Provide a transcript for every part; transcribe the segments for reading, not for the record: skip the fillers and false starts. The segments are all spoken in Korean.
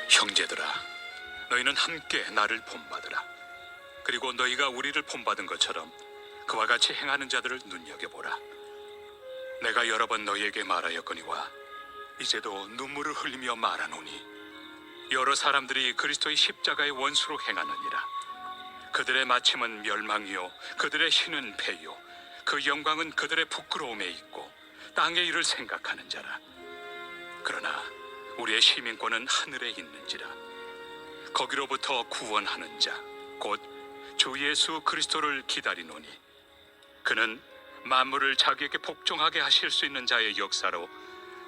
형제들아, 너희는 함께 나를 본받으라. 그리고 너희가 우리를 본받은 것처럼 그와 같이 행하는 자들을 눈여겨보라. 내가 여러 번 너희에게 말하였거니와 이제도 눈물을 흘리며 말하노니 여러 사람들이 그리스도의 십자가의 원수로 행하느니라. 그들의 마침은 멸망이요 그들의 신은 패요 그 영광은 그들의 부끄러움에 있고 땅의 일을 생각하는 자라. 그러나 우리의 시민권은 하늘에 있는지라. 거기로부터 구원하는 자 곧 주 예수 그리스도를 기다리노니 그는 만물을 자기에게 복종하게 하실 수 있는 자의 역사로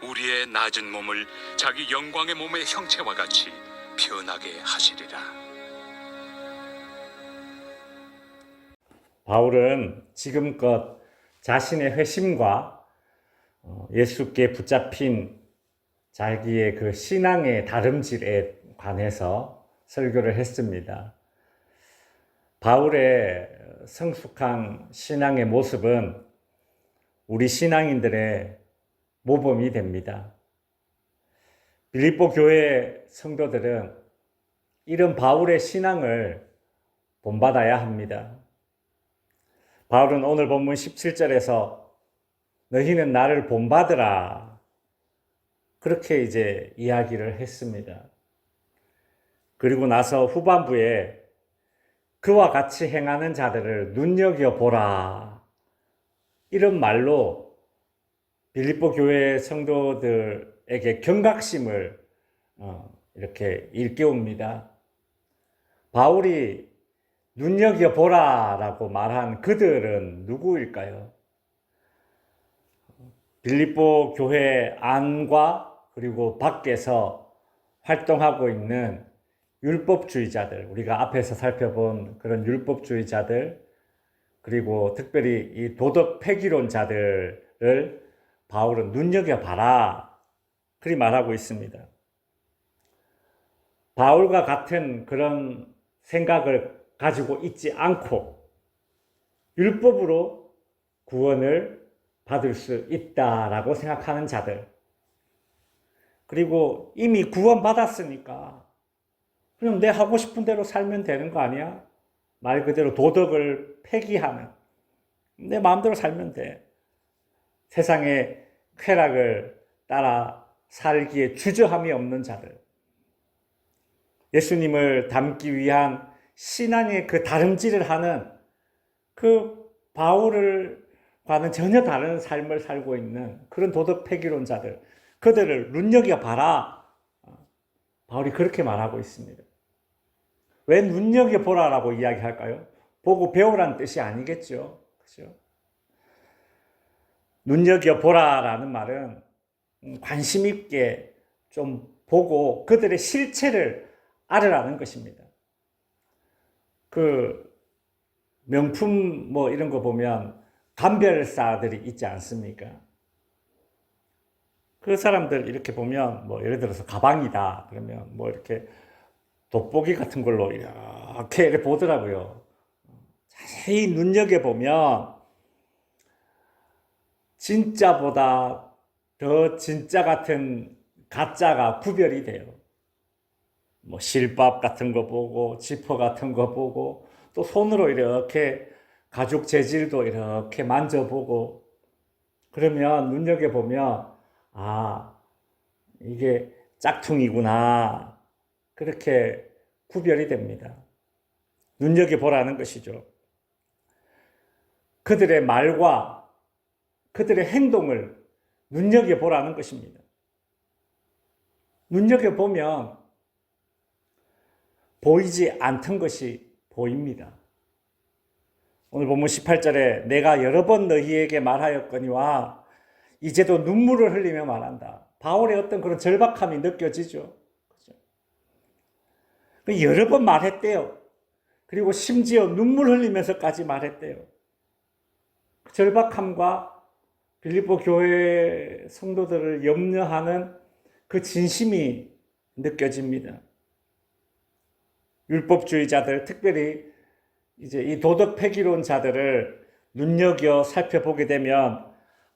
우리의 낮은 몸을 자기 영광의 몸의 형체와 같이 변하게 하시리라. 바울은 지금껏 자신의 회심과 예수께 붙잡힌 자기의 그 신앙의 다름질에 관해서 설교를 했습니다. 바울의 성숙한 신앙의 모습은 우리 신앙인들의 모범이 됩니다. 빌립보 교회 성도들은 이런 바울의 신앙을 본받아야 합니다. 바울은 오늘 본문 17절에서 너희는 나를 본받으라 그렇게 이제 이야기를 했습니다. 그리고 나서 후반부에 그와 같이 행하는 자들을 눈여겨보라 이런 말로 빌립보 교회 성도들에게 경각심을 이렇게 일깨웁니다. 바울이 눈여겨보라라고 말한 그들은 누구일까요? 빌립보 교회 안과 그리고 밖에서 활동하고 있는 율법주의자들, 우리가 앞에서 살펴본 그런 율법주의자들, 그리고 특별히 이 도덕 폐기론자들을 바울은 눈여겨봐라 그리 말하고 있습니다. 바울과 같은 그런 생각을 가지고 있지 않고 율법으로 구원을 받을 수 있다라고 생각하는 자들, 그리고 이미 구원받았으니까 그냥 내 하고 싶은 대로 살면 되는 거 아니야? 말 그대로 도덕을 폐기하는, 내 마음대로 살면 돼. 세상의 쾌락을 따라 살기에 주저함이 없는 자들, 예수님을 닮기 위한 신앙의 그 다름질을 하는 그 바울과는 전혀 다른 삶을 살고 있는 그런 도덕 폐기론자들, 그들을 눈여겨봐라. 바울이 그렇게 말하고 있습니다. 왜 눈여겨보라라고 이야기할까요? 보고 배우라는 뜻이 아니겠죠. 그렇죠? 눈여겨보라라는 말은 관심 있게 좀 보고 그들의 실체를 알으라는 것입니다. 그 명품 뭐 이런 거 보면 감별사들이 있지 않습니까? 그 사람들 이렇게 보면 뭐 예를 들어서 가방이다 그러면 뭐 이렇게 돋보기 같은 걸로 이렇게 보더라고요. 자세히 눈여겨보면 진짜보다 더 진짜 같은 가짜가 구별이 돼요. 뭐 실밥 같은 거 보고 지퍼 같은 거 보고 또 손으로 이렇게 가죽 재질도 이렇게 만져보고 그러면 눈여겨보면 아, 이게 짝퉁이구나 그렇게 구별이 됩니다. 눈여겨보라는 것이죠. 그들의 말과 그들의 행동을 눈여겨보라는 것입니다. 눈여겨보면 보이지 않던 것이 보입니다. 오늘 본문 18절에 내가 여러 번 너희에게 말하였거니와 이제도 눈물을 흘리며 말한다. 바울의 어떤 그런 절박함이 느껴지죠. 그렇죠? 여러 번 말했대요. 그리고 심지어 눈물 흘리면서까지 말했대요. 그 절박함과 빌립보 교회 성도들을 염려하는 그 진심이 느껴집니다. 율법주의자들, 특별히 이제 이 도덕 폐기론자들을 눈여겨 살펴보게 되면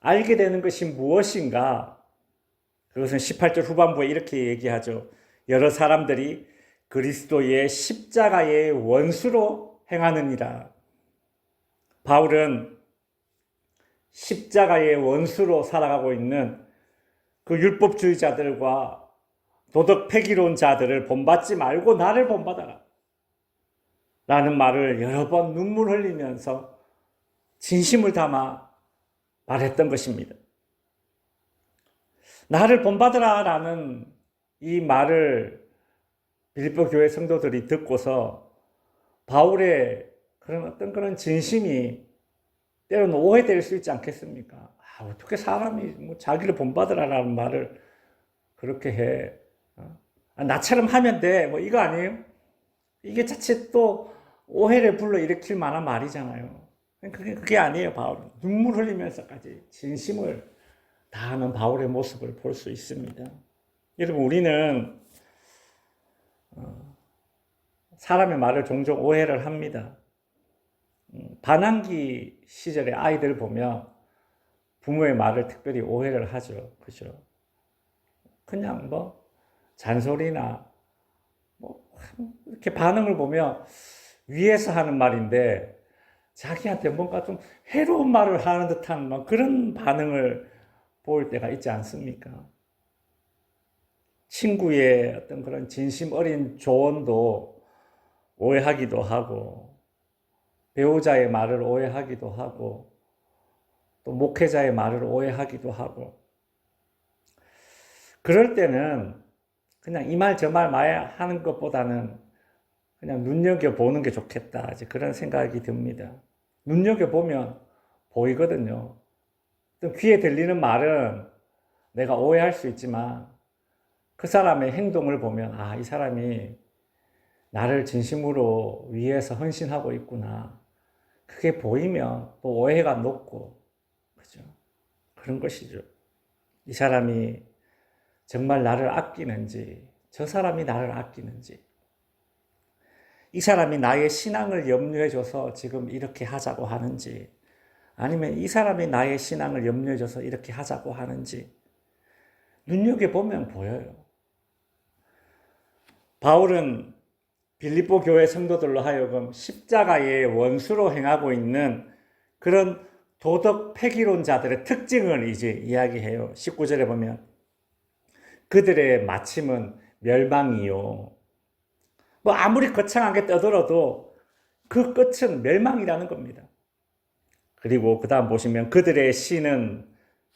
알게 되는 것이 무엇인가? 그것은 18절 후반부에 이렇게 얘기하죠. 여러 사람들이 그리스도의 십자가의 원수로 행하느니라. 바울은 십자가의 원수로 살아가고 있는 그 율법주의자들과 도덕 폐기론자들을 본받지 말고 나를 본받아라 라는 말을 여러 번 눈물 흘리면서 진심을 담아 말했던 것입니다. 나를 본받으라 라는 이 말을 빌립보 교회 성도들이 듣고서 바울의 그런 진심이 때로는 오해될 수 있지 않겠습니까? 어떻게 사람이 뭐 자기를 본받으라라는 말을 그렇게 해? 나처럼 하면 돼. 뭐 이거 아니에요? 이게 자칫 또 오해를 불러일으킬 만한 말이잖아요. 그게 아니에요, 바울은. 눈물 흘리면서까지 진심을 다하는 바울의 모습을 볼 수 있습니다. 여러분, 우리는 사람의 말을 종종 오해를 합니다. 반항기 시절에 아이들 보면 부모의 말을 특별히 오해를 하죠. 그죠? 그냥 뭐 잔소리나 뭐 이렇게 반응을 보면 위에서 하는 말인데 자기한테 뭔가 좀 해로운 말을 하는 듯한 막 그런 반응을 보일 때가 있지 않습니까? 친구의 어떤 그런 진심 어린 조언도 오해하기도 하고, 배우자의 말을 오해하기도 하고, 또 목회자의 말을 오해하기도 하고, 그럴 때는 그냥 이 말 저 말 하는 것보다는 그냥 눈여겨보는 게 좋겠다. 이제 그런 생각이 듭니다. 눈여겨보면 보이거든요. 또 귀에 들리는 말은 내가 오해할 수 있지만 그 사람의 행동을 보면 이 사람이 나를 진심으로 위해서 헌신하고 있구나. 그게 보이면 또 오해가 높고, 그죠? 그런 것이죠. 이 사람이 정말 나를 아끼는지, 저 사람이 나를 아끼는지, 이 사람이 나의 신앙을 염려해줘서 지금 이렇게 하자고 하는지, 아니면 이 사람이 나의 신앙을 염려해줘서 이렇게 하자고 하는지, 눈여겨보면 보여요. 바울은 빌립보 교회 성도들로 하여금 십자가의 원수로 행하고 있는 그런 도덕 폐기론자들의 특징을 이제 이야기해요. 19절에 보면 그들의 마침은 멸망이요. 뭐 아무리 거창하게 떠들어도 그 끝은 멸망이라는 겁니다. 그리고 그 다음 보시면 그들의 신은,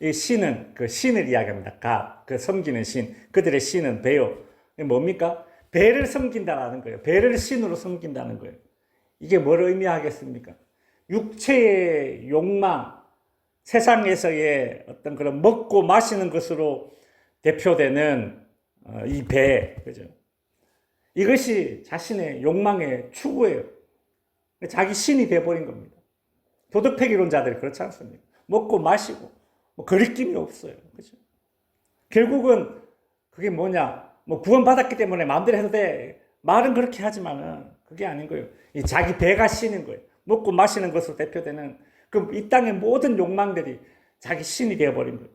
이 신은 그 신을 이야기합니다. 그 섬기는 신. 그들의 신은 배요. 뭡니까? 배를 섬긴다라는 거예요. 배를 신으로 섬긴다는 거예요. 이게 뭘 의미하겠습니까? 육체의 욕망, 세상에서의 어떤 그런 먹고 마시는 것으로 대표되는 이 배, 그죠? 이것이 자신의 욕망의 추구예요. 자기 신이 돼버린 겁니다. 도덕폐기론자들이 그렇지 않습니까? 먹고 마시고 뭐 거리낌이 없어요. 그죠? 결국은 그게 뭐냐? 뭐 구원받았기 때문에 마음대로 해도 돼. 말은 그렇게 하지만은 그게 아닌 거예요. 이 자기 배가 신인 거예요. 먹고 마시는 것으로 대표되는 그 이 땅의 모든 욕망들이 자기 신이 되어버린 거예요.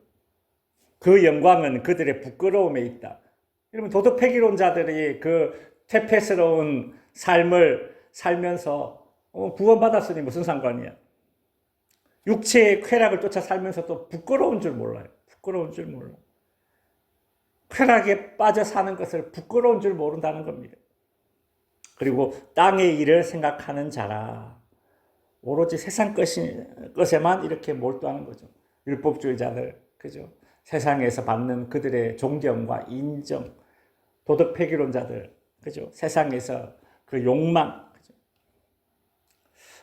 그 영광은 그들의 부끄러움에 있다. 여러분, 도덕 폐기론자들이 그 퇴폐스러운 삶을 살면서 구원받았으니 무슨 상관이야? 육체의 쾌락을 쫓아 살면서 또 부끄러운 줄 몰라요. 부끄러운 줄 몰라. 쾌락에 빠져 사는 것을 부끄러운 줄 모른다는 겁니다. 그리고 땅의 일을 생각하는 자라. 오로지 세상 것에만 이렇게 몰두하는 거죠. 율법주의자들, 그죠? 세상에서 받는 그들의 존경과 인정, 도덕 폐기론자들, 그죠? 세상에서 그 욕망, 그죠?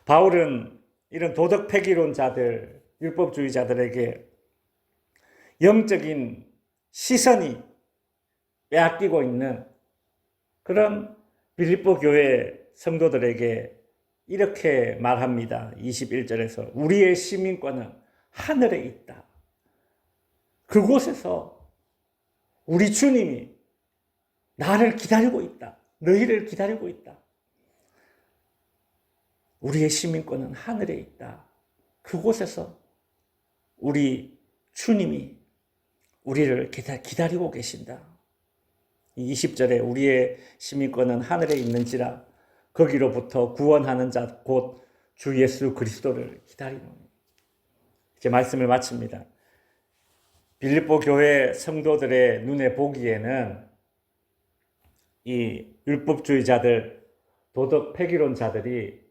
바울은 이런 도덕 폐기론자들, 율법주의자들에게 영적인 시선이 빼앗기고 있는 그런 빌립보 교회 성도들에게 이렇게 말합니다. 21절에서 우리의 시민권은 하늘에 있다. 그곳에서 우리 주님이 나를 기다리고 있다. 너희를 기다리고 있다. 우리의 시민권은 하늘에 있다. 그곳에서 우리 주님이 우리를 기다리고 계신다. 20절에 우리의 시민권은 하늘에 있는지라 거기로부터 구원하는 자 곧 주 예수 그리스도를 기다리노니. 이제 말씀을 마칩니다. 빌립보 교회 성도들의 눈에 보기에는 이 율법주의자들, 도덕 폐기론자들이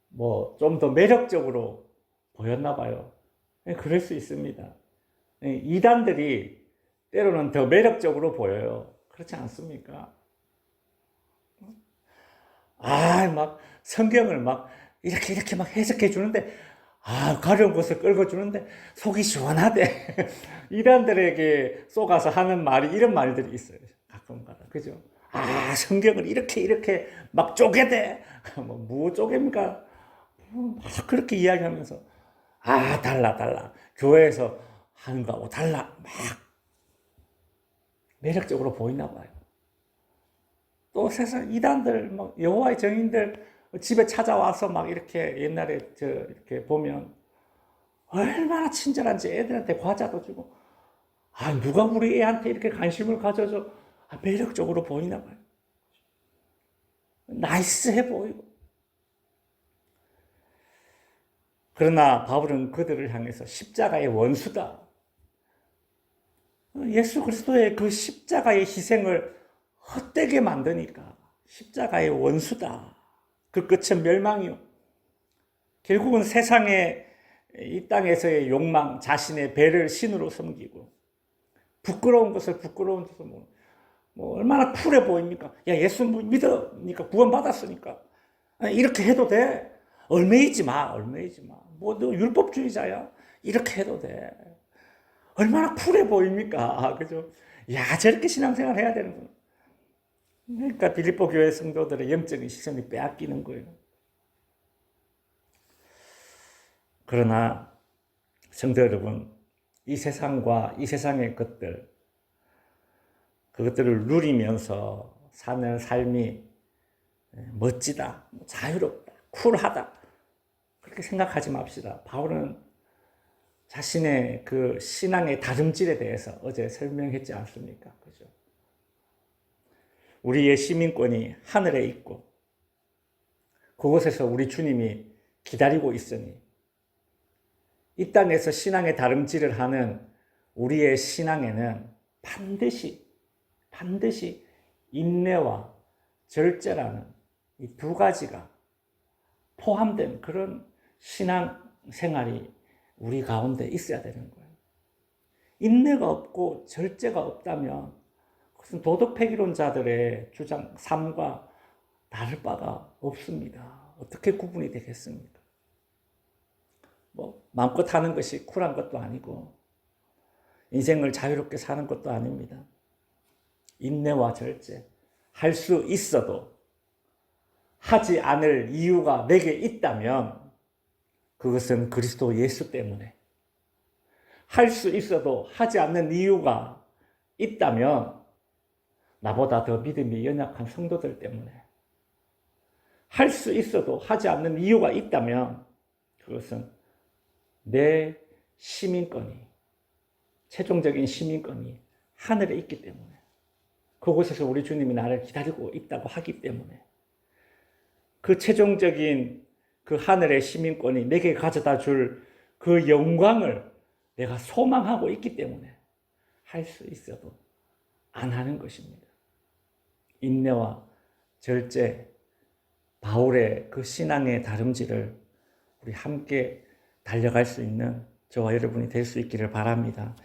뭐 좀 더 매력적으로 보였나 봐요. 그럴 수 있습니다. 이단들이 때로는 더 매력적으로 보여요. 그렇지 않습니까? 막 성경을 막 이렇게 막 해석해 주는데, 가려운 것을 끌고 주는데 속이 시원하대. 이단들에게 속아서 하는 말이 이런 말들이 있어요. 가끔가다. 그죠? 성경을 이렇게 막 쪼개대. 뭐 쪼갭니까? 막 그렇게 이야기하면서, 달라. 교회에서 하는 거하고 달라. 막 매력적으로 보이나 봐요. 또 세상 이단들, 막 여호와의 증인들 집에 찾아와서 막 이렇게 옛날에 이렇게 보면 얼마나 친절한지 애들한테 과자도 주고, 누가 우리 애한테 이렇게 관심을 가져줘. 매력적으로 보이나 봐요. 나이스해 보이고. 그러나 바울은 그들을 향해서 십자가의 원수다. 예수 그리스도의 그 십자가의 희생을 헛되게 만드니까 십자가의 원수다. 그 끝은 멸망이요. 결국은 세상의 이 땅에서의 욕망, 자신의 배를 신으로 섬기고, 부끄러운 것을 부끄러운 데서 뭐 얼마나 쿨해 보입니까? 야, 예수 믿으니까 구원받았으니까 이렇게 해도 돼. 얼매이지 마. 뭐 너 율법주의자야? 이렇게 해도 돼. 얼마나 쿨해 보입니까? 그죠? 야, 저렇게 신앙생활 해야 되는구나. 그러니까 빌립보 교회 성도들의 영적인 시선이 빼앗기는 거예요. 그러나 성도 여러분, 이 세상과 이 세상의 것들, 그것들을 누리면서 사는 삶이 멋지다, 자유롭다, 쿨하다, 그렇게 생각하지 맙시다. 바울은 자신의 그 신앙의 다름질에 대해서 어제 설명했지 않습니까? 그죠? 우리의 시민권이 하늘에 있고 그곳에서 우리 주님이 기다리고 있으니 이 땅에서 신앙의 다름질을 하는 우리의 신앙에는 반드시 인내와 절제라는 이 두 가지가 포함된 그런 신앙 생활이 우리 가운데 있어야 되는 거예요. 인내가 없고 절제가 없다면 그것은 도덕 폐기론자들의 주장 삶과 다를 바가 없습니다. 어떻게 구분이 되겠습니까? 뭐 마음껏 하는 것이 쿨한 것도 아니고 인생을 자유롭게 사는 것도 아닙니다. 인내와 절제, 할 수 있어도 하지 않을 이유가 내게 있다면 그것은 그리스도 예수 때문에, 할 수 있어도 하지 않는 이유가 있다면 나보다 더 믿음이 연약한 성도들 때문에, 할 수 있어도 하지 않는 이유가 있다면 그것은 내 시민권이, 최종적인 시민권이 하늘에 있기 때문에, 그곳에서 우리 주님이 나를 기다리고 있다고 하기 때문에, 그 최종적인 그 하늘의 시민권이 내게 가져다 줄 그 영광을 내가 소망하고 있기 때문에 할 수 있어도 안 하는 것입니다. 인내와 절제, 바울의 그 신앙의 다름질을 우리 함께 달려갈 수 있는 저와 여러분이 될 수 있기를 바랍니다.